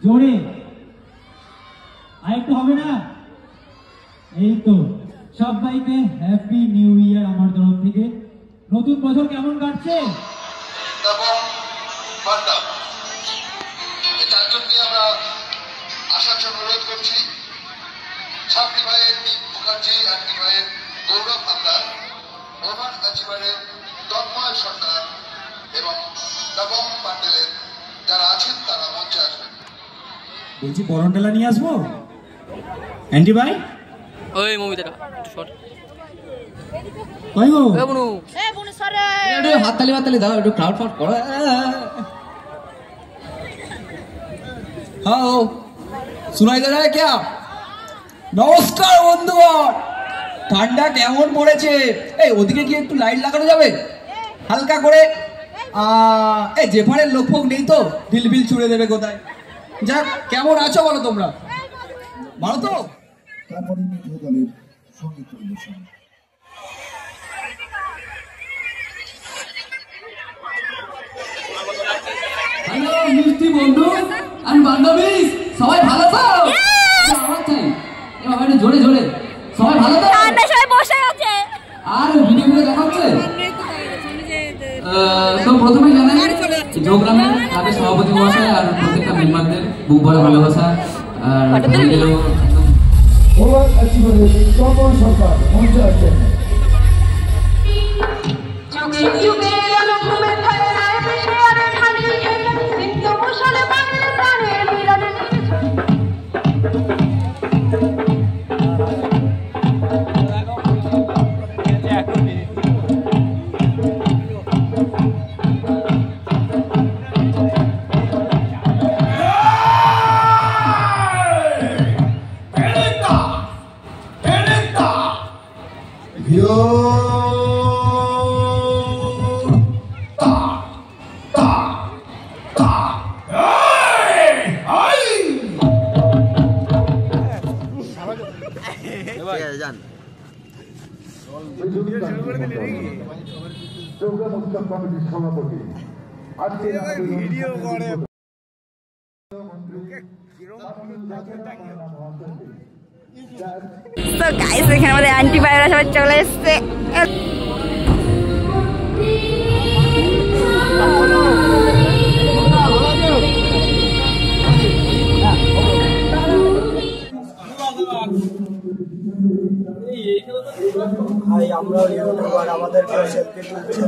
জোরে আরেকটু হবে না? এই তো সবাইকে হ্যাপি নিউ ইয়ার আমার তরফ থেকে। নতুন বছর কেমন কাটছে? আমরা আসার জন্য অনুরোধ করছি। ছাত্রী ভাইয়ের দীপ মুখার্জি, আন্টি ভাইয়ের গৌরব হালদার, ওভার অ্যাচিভারের তন্ময় সরকার এবং নবম প্যান্ডেলের যারা আছেন তারা মঞ্চে আসবেন। বলছি পরনডালা নিয়ে আসবো আন্টি ভাই। ওই মমিতাটা শর্ট কই গো? এ বনু সরে একটু হাততালি দাও, একটু ক্রাউড ফাউড করো। हाँ सुनाई दे रहा है क्या? নমস্কার বন্ধুগণ, ঠান্ডা কেমন পড়েছে? এই ওদিকে কি একটু লাইট লাগানো যাবে হালকা করে? এই জেফারের লোকফোক নেই তো, ঢিলবিল ছুড়ে দেবে কোথায়। যাক, কেমন আছো বলো তোমরা? ভালো তো? হ্যালো মিষ্টি বন্ধু আর বান্ধবী, সবাই ভালো তো? এবার জোরে জোরে সবাই ভালো তো? সবাই বসে আছে আর ভিডিও দেখাচ্ছে। তো প্রথমে জানাই যোগগ্রামের ক্লাবের সভাপতি মহাশয় আর প্রত্যেকটা মেম্বারদের বুক ভরা ভালোবাসা। আর সরকার মঞ্চে আসছেন। তো গাইস এখানে আমাদের আন্টি ভাইরা সবাই চলে এসছে। আমরা ইউটিউবার, আমাদেরকে সেলফি তুলছে।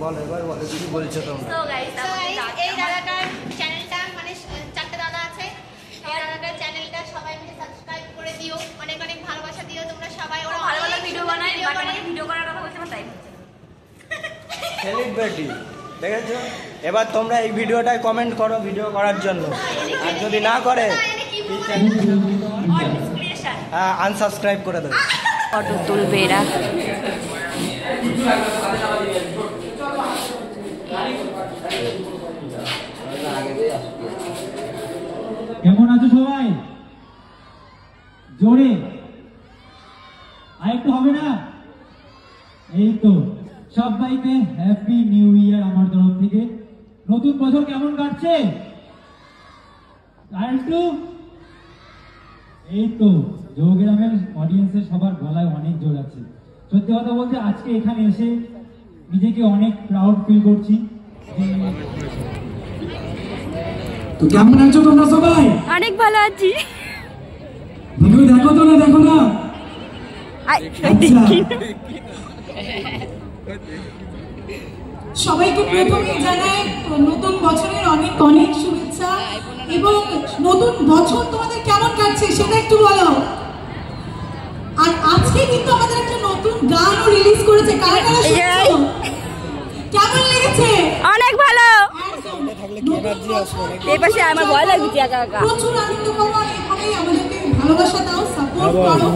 বলো এবার বলো কি বলছো তোমরা? তো গাইস এই দাদাটার চ্যানেলটা মানে চারটে দাদা আছে, এই দাদাটার চ্যানেলটা সবাই মিলে সাবস্ক্রাইব করে দিও, অনেক অনেক ভালোবাসা দিও তোমরা সবাই। ওরা ভালো ভালো ভিডিও বানায়, বাট আমাকে ভিডিও করার কথা বলতে আমার টাইম হচ্ছে না। সেলিব্রিটি দেখেছো? এবার তোমরা এই ভিডিওটায় কমেন্ট করো ভিডিও করার জন্য, আর যদি না করে আনসাবস্ক্রাইব করে দেবে। ফটো তুলবে এরা। কেমন আছো সবাই? জোরে আরেকটু হবে না? এই তো সবাইকে হ্যাপি নিউ ইয়ার আমার তরফ থেকে। নতুন বছর কেমন কাটছে? আরেকটু। এই তো যোগগ্রামের অডিয়েন্সের সবার গলায় অনেক জোর আছে। সত্যি কথা বলতে আজকে এখানে এসে নিজেকে অনেক প্রাউড ফিল করছি। তো কেমন আছো তোমরা সবাই? অনেক ভালো আছি। ভিডিও দেখো তো না? দেখো না? সবাইকে প্রথমে জানাই নতুন বছরের অনেক অনেক শুভেচ্ছা। এবং নতুন বছর তোমাদের কেমন কাটছে সেটা একটু বলো। আর আজকে কিন্তু আমাদের একটা নতুন গানও রিলিজ করেছে, কারা কারা শুনছো? কেমন লেগেছে? অনেক ভালো। এই পাশে আমার ভয় লাগছে একা একা। প্রচুর আনন্দ করো, এখানেই আমাদেরকে ভালোবাসা দাও, সাপোর্ট করো।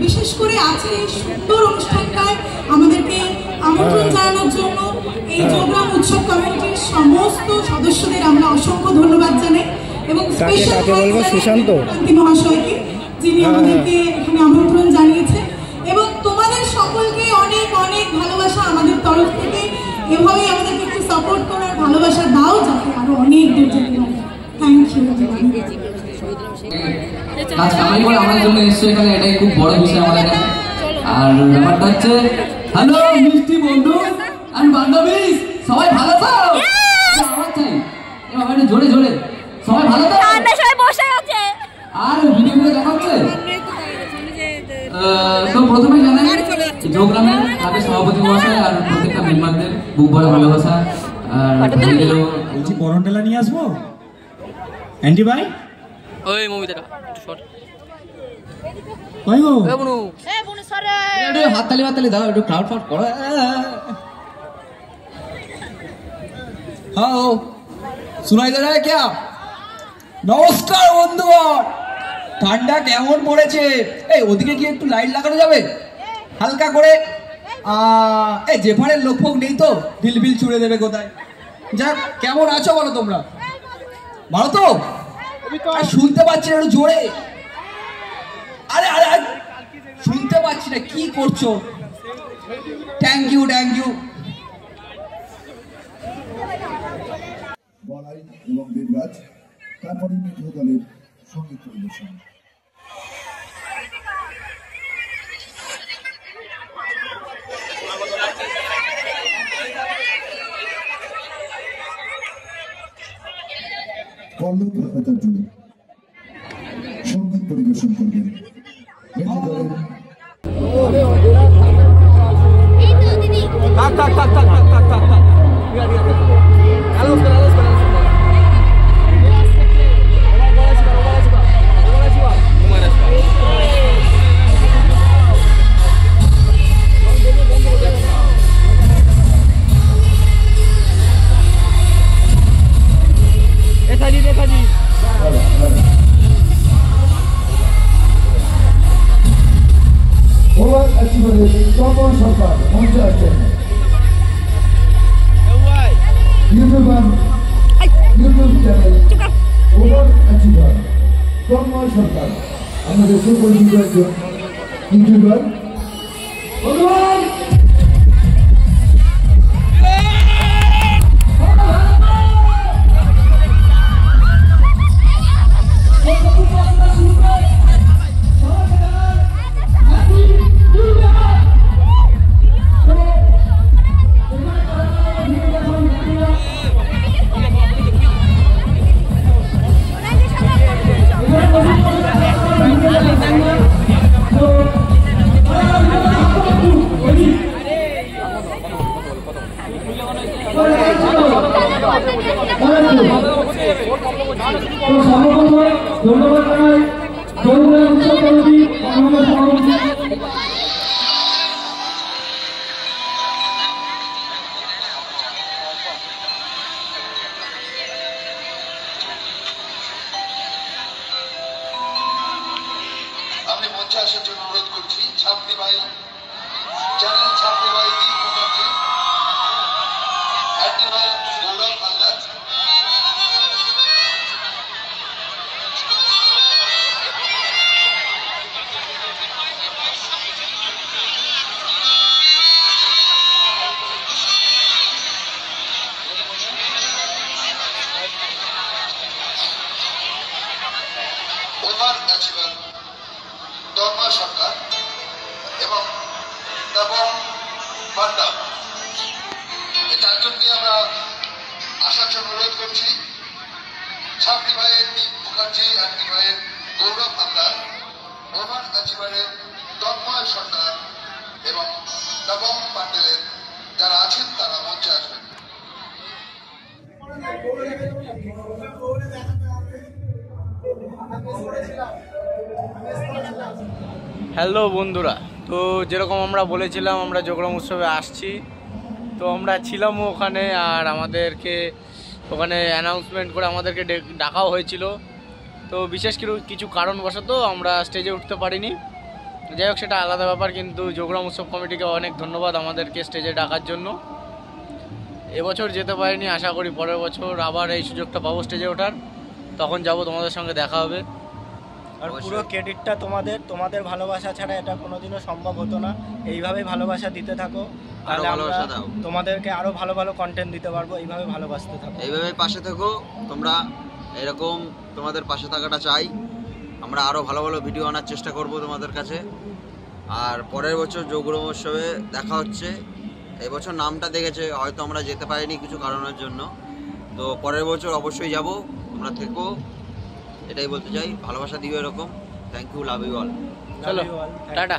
বিশেষ করে আজকে এই সুন্দর অনুষ্ঠানটায় আমাদেরকে আমন্ত্রণ জানানোর জন্য এই যোগগ্রাম উৎসব কমিটির সমস্ত সদস্যদের আমরা অসংখ্য ধন্যবাদ জানাই। এবং স্পেশাল সুশান্ত মহাশয়কে, যিনি আমাদেরকে এখানে আমন্ত্রণ জানিয়েছেন। এবং তোমাদের সকলকে অনেক অনেক ভালোবাসা আমাদের তরফ থেকে। কাজ কামাই করে আমাদের জন্য এসছে এখানে, এটাই খুব বড় বিষয় আমাদের কাছে। আর ব্যাপারটা হচ্ছে, হ্যালো মিষ্টি বন্ধু আর বান্ধবী, সবাই ভালো তো? আমার চাই এবার জোরে জোরে, সবাই ভালো তো? সবাই বসে আছে আর ভিডিওগুলো দেখাচ্ছে। তো প্রথমে জানাই যোগগ্রামের তাদের সভাপতি মহাশয় আর প্রত্যেকটা মেম্বারদের বুক ভরা ভালোবাসা। আর বলছি পরনটেলা নিয়ে আসবো অ্যান্টি ভাই, ওই মুভিটা একটু শর্ট কই গো এ বনু সরে একটু হাততালি হাততালি দাও, একটু ক্রাউড ফাউড করো। হ্যাঁ শোনাই দে রে ক্যা? নমস্কার বন্ধুগণ, ঠান্ডা কেমন পড়েছে? এই ওদিকে কি একটু লাইট লাগানো যাবে হালকা করে? এই জেফারের লোক ফোক নেই তো, বিল বিল ছুড়ে দেবে কোথায়? যাক, কেমন আছো বলো তোমরা? ভালো তো? আর শুনতে পাচ্ছি না, একটু জোরে। আরে আরে আরে, শুনতে পাচ্ছি না, কি করছো? Thank you thank you. Balai এবং দেবরাজ, তারপরে মিত্র দলের সঙ্গীত পরিবেশন। পল্লব ভট্টাচার্য সঙ্গীত পরিবেশন করবেন। মিত্র দলের ওভার অ্যাচিভারের তপন সরকার মঞ্চে আসছেন। YouTube channel Over Achiever Tanmoy Sarkar, আমাদের সুপরিচিত একজন ইউটিউবার। ধন্যবাদ জানাই যোগগ্রাম উৎসব কমিটি আমাদের সভাপতি। আমি মঞ্চে আসার জন্য অনুরোধ করছি ছাপড়ি ভাই, চ্যানেল ছাপড়ি ভাই দীপ মুখার্জি, অ্যান্টি ভাই গৌরব হালদার, ওভার অ্যাচিভার তন্ময় সরকার এবং তপন পান্ডা, এই চারজনকে আমরা আসার জন্য অনুরোধ করছি। ছাপড়ি ভাইয়ের দীপ মুখার্জি, অ্যান্টি ভাইয়ের গৌরব হালদার, ওভার অ্যাচিভারের তন্ময় সরকার এবং তপন পান্ডেলের যারা আছেন তারা মঞ্চে আসবেন। হ্যালো বন্ধুরা, তো যেরকম আমরা বলেছিলাম আমরা যোগগ্রাম উৎসবে আসছি, তো আমরা ছিলামও ওখানে, আর আমাদেরকে ওখানে অ্যানাউন্সমেন্ট করে আমাদেরকে ডাকাও হয়েছিল। তো বিশেষ কিছু কারণবশত আমরা স্টেজে উঠতে পারিনি, যাই হোক সেটা আলাদা ব্যাপার। কিন্তু যোগগ্রাম উৎসব কমিটিকে অনেক ধন্যবাদ আমাদেরকে স্টেজে ডাকার জন্য। এবছর যেতে পারিনি, আশা করি পরের বছর আবার এই সুযোগটা পাবো স্টেজে ওঠার, তখন যাব, তোমাদের সঙ্গে দেখা হবে। আর পুরো ক্রেডিটটা তোমাদের ভালোবাসা ছাড়া এটা কোনোদিনও সম্ভব হতো না। এইভাবেই ভালোবাসা দিতে থাকো, আরো ভালোবাসা দাও, তোমাদেরকে আরো ভালো ভালো কন্টেন্ট দিতে পারবো। এইভাবে ভালোবাসতে থাকো, এইভাবে পাশে থাকো তোমরা, এরকম তোমাদের পাশে থাকাটা চাই। আমরা আরও ভালো ভালো ভিডিও আনার চেষ্টা করব তোমাদের কাছে। আর পরের বছর যোগগ্রাম উৎসবে দেখা হচ্ছে। এবছর নামটা দেখেছে, হয়তো আমরা যেতে পারিনি কিছু কারণের জন্য, তো পরের বছর অবশ্যই যাব। তোমরা থেকো, এটাই বলতে চাই। ভালোবাসা দিও এরকম। Thank you, love you all. চলো টাটা।